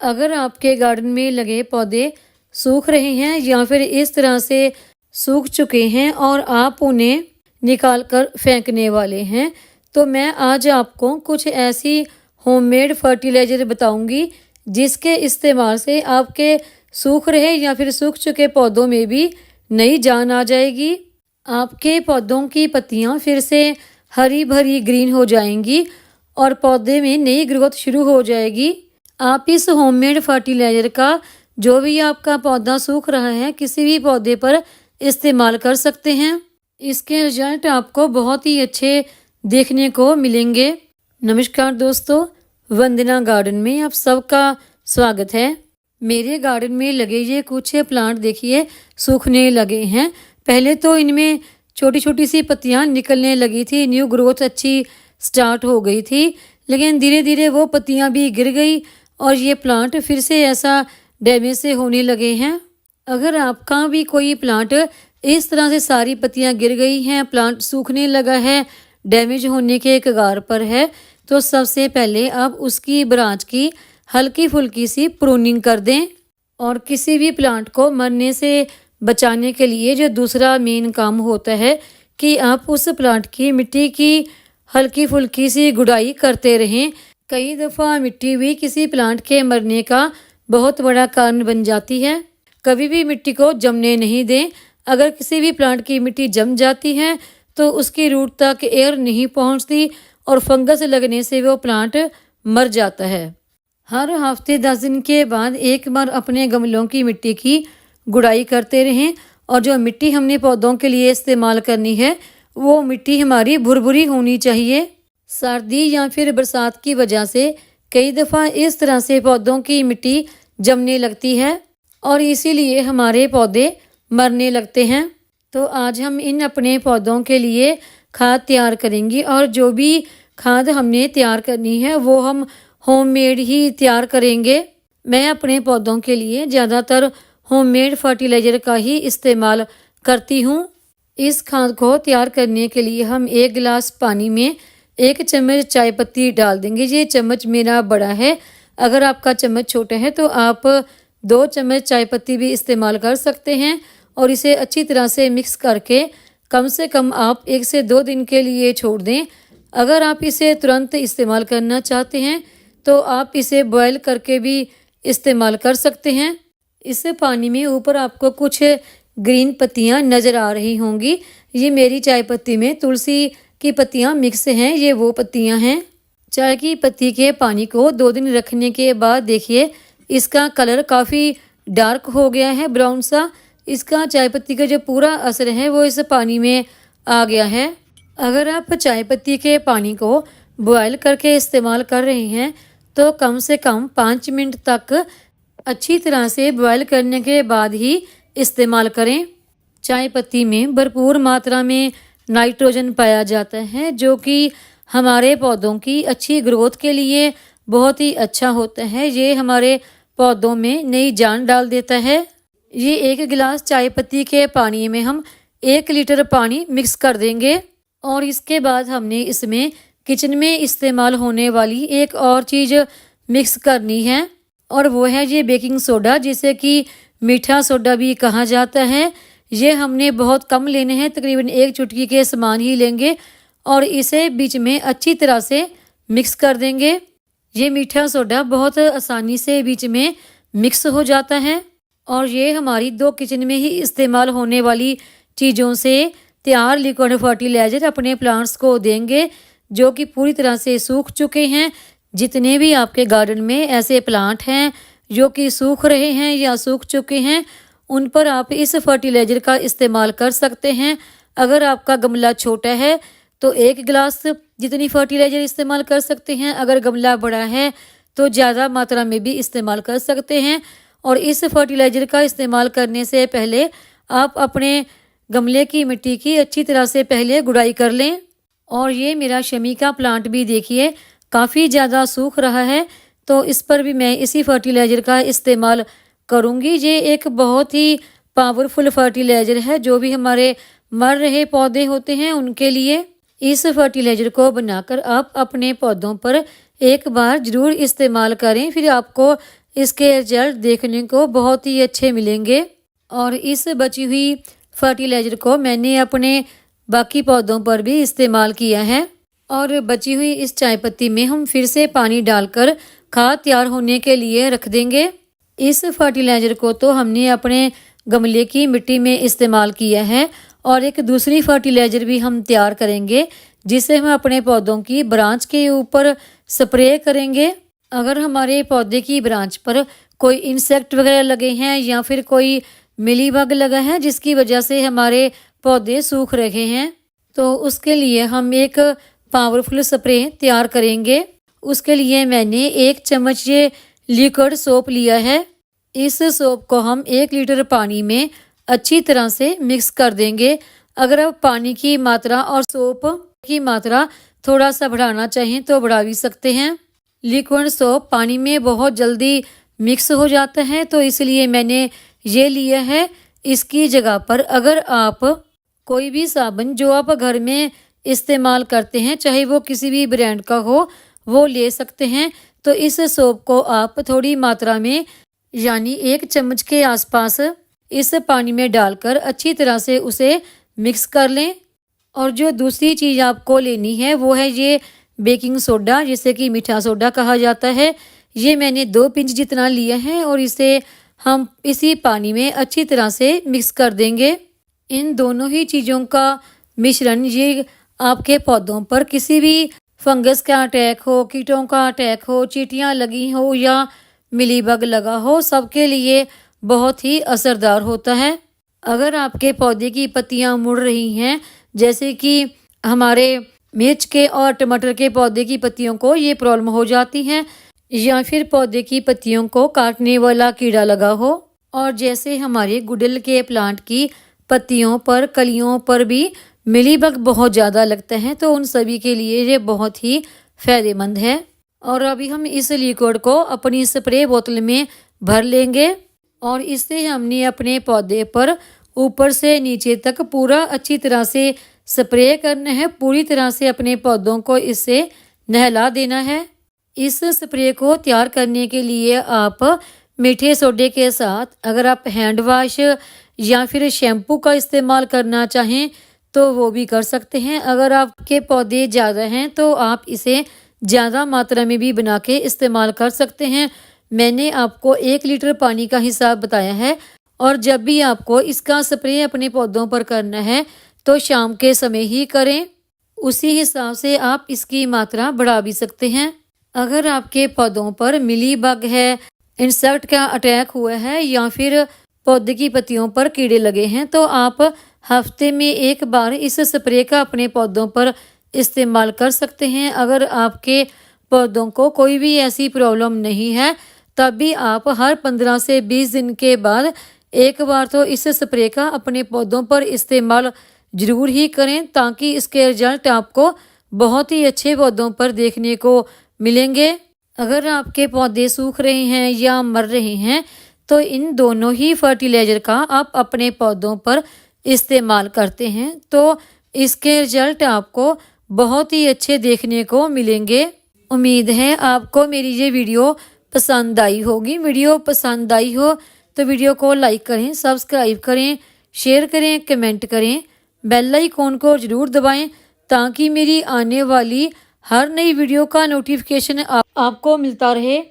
अगर आपके गार्डन में लगे पौधे सूख रहे हैं या फिर इस तरह से सूख चुके हैं और आप उन्हें निकाल कर फेंकने वाले हैं, तो मैं आज आपको कुछ ऐसी होममेड फर्टिलाइज़र बताऊंगी जिसके इस्तेमाल से आपके सूख रहे या फिर सूख चुके पौधों में भी नई जान आ जाएगी। आपके पौधों की पत्तियां फिर से हरी भरी ग्रीन हो जाएंगी और पौधे में नई ग्रोथ शुरू हो जाएगी। आप इस होममेड फर्टिलाइज़र का जो भी आपका पौधा सूख रहा है किसी भी पौधे पर इस्तेमाल कर सकते हैं। इसके रिजल्ट आपको बहुत ही अच्छे देखने को मिलेंगे। नमस्कार दोस्तों, वंदना गार्डन में आप सबका स्वागत है। मेरे गार्डन में लगे ये कुछ प्लांट देखिए सूखने लगे हैं। पहले तो इनमें छोटी छोटी सी पत्तियां निकलने लगी थी, न्यू ग्रोथ अच्छी स्टार्ट हो गई थी, लेकिन धीरे धीरे वो पत्तियां भी गिर गई और ये प्लांट फिर से ऐसा डैमेज से होने लगे हैं। अगर आपका भी कोई प्लांट इस तरह से सारी पत्तियां गिर गई हैं, प्लांट सूखने लगा है, डैमेज होने के कगार पर है, तो सबसे पहले आप उसकी ब्रांच की हल्की फुल्की सी प्रूनिंग कर दें। और किसी भी प्लांट को मरने से बचाने के लिए जो दूसरा मेन काम होता है कि आप उस प्लांट की मिट्टी की हल्की फुल्की सी गुड़ाई करते रहें। कई दफ़ा मिट्टी भी किसी प्लांट के मरने का बहुत बड़ा कारण बन जाती है। कभी भी मिट्टी को जमने नहीं दें। अगर किसी भी प्लांट की मिट्टी जम जाती है तो उसकी रूट तक एयर नहीं पहुंचती और फंगस लगने से वो प्लांट मर जाता है। हर हफ्ते 10 दिन के बाद एक बार अपने गमलों की मिट्टी की गुड़ाई करते रहें और जो मिट्टी हमने पौधों के लिए इस्तेमाल करनी है वो मिट्टी हमारी भुरभुरी होनी चाहिए। सर्दी या फिर बरसात की वजह से कई दफ़ा इस तरह से पौधों की मिट्टी जमने लगती है और इसीलिए हमारे पौधे मरने लगते हैं। तो आज हम इन अपने पौधों के लिए खाद तैयार करेंगे और जो भी खाद हमने तैयार करनी है वो हम होममेड ही तैयार करेंगे। मैं अपने पौधों के लिए ज़्यादातर होममेड फर्टिलाइज़र का ही इस्तेमाल करती हूँ। इस खाद को तैयार करने के लिए हम 1 गिलास पानी में 1 चम्मच चाय पत्ती डाल देंगे। ये चम्मच मेरा बड़ा है, अगर आपका चम्मच छोटा है तो आप 2 चम्मच चाय पत्ती भी इस्तेमाल कर सकते हैं। और इसे अच्छी तरह से मिक्स करके कम से कम आप 1 से 2 दिन के लिए छोड़ दें। अगर आप इसे तुरंत इस्तेमाल करना चाहते हैं तो आप इसे बॉयल करके भी इस्तेमाल कर सकते हैं। इस पानी में ऊपर आपको कुछ ग्रीन पत्तियां नज़र आ रही होंगी। ये मेरी चाय पत्ती में तुलसी की पत्तियां मिक्स हैं, ये वो पत्तियां हैं। चाय की पत्ती के पानी को 2 दिन रखने के बाद देखिए इसका कलर काफ़ी डार्क हो गया है, ब्राउन सा। इसका चाय पत्ती का जो पूरा असर है वो इस पानी में आ गया है। अगर आप चाय पत्ती के पानी को बॉयल करके इस्तेमाल कर रहे हैं तो कम से कम 5 मिनट तक अच्छी तरह से बॉयल करने के बाद ही इस्तेमाल करें। चाय पत्ती में भरपूर मात्रा में नाइट्रोजन पाया जाता है जो कि हमारे पौधों की अच्छी ग्रोथ के लिए बहुत ही अच्छा होता है। ये हमारे पौधों में नई जान डाल देता है। ये 1 गिलास चाय पत्ती के पानी में हम 1 लीटर पानी मिक्स कर देंगे और इसके बाद हमने इसमें किचन में इस्तेमाल होने वाली एक और चीज़ मिक्स करनी है और वो है ये बेकिंग सोडा, जिसे कि मीठा सोडा भी कहा जाता है। ये हमने बहुत कम लेने हैं, तकरीबन 1 चुटकी के समान ही लेंगे और इसे बीच में अच्छी तरह से मिक्स कर देंगे। ये मीठा सोडा बहुत आसानी से बीच में मिक्स हो जाता है और ये हमारी 2 किचन में ही इस्तेमाल होने वाली चीज़ों से तैयार लिक्विड फर्टिलाइज़र अपने प्लांट्स को देंगे जो कि पूरी तरह से सूख चुके हैं। जितने भी आपके गार्डन में ऐसे प्लांट हैं जो कि सूख रहे हैं या सूख चुके हैं उन पर आप इस फर्टिलाइज़र का इस्तेमाल कर सकते हैं। अगर आपका गमला छोटा है तो 1 गिलास जितनी फर्टिलाइज़र इस्तेमाल कर सकते हैं। अगर गमला बड़ा है तो ज़्यादा मात्रा में भी इस्तेमाल कर सकते हैं। और इस फर्टिलाइज़र का इस्तेमाल करने से पहले आप अपने गमले की मिट्टी की अच्छी तरह से पहले गुड़ाई कर लें। और ये मेरा शमी का प्लांट भी देखिए काफ़ी ज़्यादा सूख रहा है, तो इस पर भी मैं इसी फर्टिलाइज़र का इस्तेमाल करूँगी। ये एक बहुत ही पावरफुल फर्टिलाइज़र है जो भी हमारे मर रहे पौधे होते हैं उनके लिए। इस फर्टिलाइज़र को बनाकर आप अपने पौधों पर एक बार ज़रूर इस्तेमाल करें, फिर आपको इसके रिजल्ट देखने को बहुत ही अच्छे मिलेंगे। और इस बची हुई फर्टिलाइज़र को मैंने अपने बाकी पौधों पर भी इस्तेमाल किया है। और बची हुई इस चाय पत्ती में हम फिर से पानी डालकर खाद तैयार होने के लिए रख देंगे। इस फर्टिलाइज़र को तो हमने अपने गमले की मिट्टी में इस्तेमाल किया है और एक दूसरी फर्टिलाइज़र भी हम तैयार करेंगे जिसे हम अपने पौधों की ब्रांच के ऊपर स्प्रे करेंगे। अगर हमारे पौधे की ब्रांच पर कोई इंसेक्ट वगैरह लगे हैं या फिर कोई मिलीबग लगा है जिसकी वजह से हमारे पौधे सूख रहे हैं, तो उसके लिए हम एक पावरफुल स्प्रे तैयार करेंगे। उसके लिए मैंने 1 चम्मच ये लिक्विड सोप लिया है। इस सोप को हम 1 लीटर पानी में अच्छी तरह से मिक्स कर देंगे। अगर आप पानी की मात्रा और सोप की मात्रा थोड़ा सा बढ़ाना चाहें तो बढ़ा भी सकते हैं। लिक्विड सोप पानी में बहुत जल्दी मिक्स हो जाता है, तो इसलिए मैंने ये लिया है। इसकी जगह पर अगर आप कोई भी साबुन जो आप घर में इस्तेमाल करते हैं, चाहे वो किसी भी ब्रांड का हो, वो ले सकते हैं। तो इस सोप को आप थोड़ी मात्रा में यानी 1 चम्मच के आसपास इस पानी में डालकर अच्छी तरह से उसे मिक्स कर लें। और जो दूसरी चीज़ आपको लेनी है वो है ये बेकिंग सोडा, जिसे कि मीठा सोडा कहा जाता है। ये मैंने 2 पिंच जितना लिया है और इसे हम इसी पानी में अच्छी तरह से मिक्स कर देंगे। इन दोनों ही चीज़ों का मिश्रण ये आपके पौधों पर किसी भी फंगस का अटैक हो, कीटों का अटैक हो, चींटियाँ लगी हो या मिलीबग लगा हो, सबके लिए बहुत ही असरदार होता है। अगर आपके पौधे की पत्तियाँ मुड़ रही हैं, जैसे कि हमारे मिर्च के और टमाटर के पौधे की पत्तियों को ये प्रॉब्लम हो जाती है, या फिर पौधे की पत्तियों को काटने वाला कीड़ा लगा हो, और जैसे हमारे गुड़हल के प्लांट की पत्तियों पर, कलियों पर भी मिलीबग बहुत ज़्यादा लगता है, तो उन सभी के लिए ये बहुत ही फ़ायदेमंद है। और अभी हम इस लिक्विड को अपनी स्प्रे बोतल में भर लेंगे और इससे हमने अपने पौधे पर ऊपर से नीचे तक पूरा अच्छी तरह से स्प्रे करना है। पूरी तरह से अपने पौधों को इससे नहला देना है। इस स्प्रे को तैयार करने के लिए आप मीठे सोडे के साथ अगर आप हैंड वाश या फिर शैम्पू का इस्तेमाल करना चाहें तो वो भी कर सकते हैं। अगर आपके पौधे ज़्यादा हैं तो आप इसे ज़्यादा मात्रा में भी बना के इस्तेमाल कर सकते हैं। मैंने आपको 1 लीटर पानी का हिसाब बताया है, और जब भी आपको इसका स्प्रे अपने पौधों पर करना है तो शाम के समय ही करें। उसी हिसाब से आप इसकी मात्रा बढ़ा भी सकते हैं। अगर आपके पौधों पर मिलीबग है, इंसेक्ट का अटैक हुआ है या फिर पौधे की पत्तियों पर कीड़े लगे हैं, तो आप हफ्ते में 1 बार इस स्प्रे का अपने पौधों पर इस्तेमाल कर सकते हैं। अगर आपके पौधों को कोई भी ऐसी प्रॉब्लम नहीं है, तब भी आप हर 15 से 20 दिन के बाद 1 बार तो इस स्प्रे का अपने पौधों पर इस्तेमाल ज़रूर ही करें, ताकि इसके रिजल्ट आपको बहुत ही अच्छे पौधों पर देखने को मिलेंगे। अगर आपके पौधे सूख रहे हैं या मर रहे हैं तो इन दोनों ही फर्टिलाइज़र का आप अपने पौधों पर इस्तेमाल करते हैं तो इसके रिजल्ट आपको बहुत ही अच्छे देखने को मिलेंगे। उम्मीद है आपको मेरी ये वीडियो पसंद आई होगी। वीडियो पसंद आई हो तो वीडियो को लाइक करें, सब्सक्राइब करें, शेयर करें, कमेंट करें, बेल आइकॉन को ज़रूर दबाएं ताकि मेरी आने वाली हर नई वीडियो का नोटिफिकेशन आपको मिलता रहे।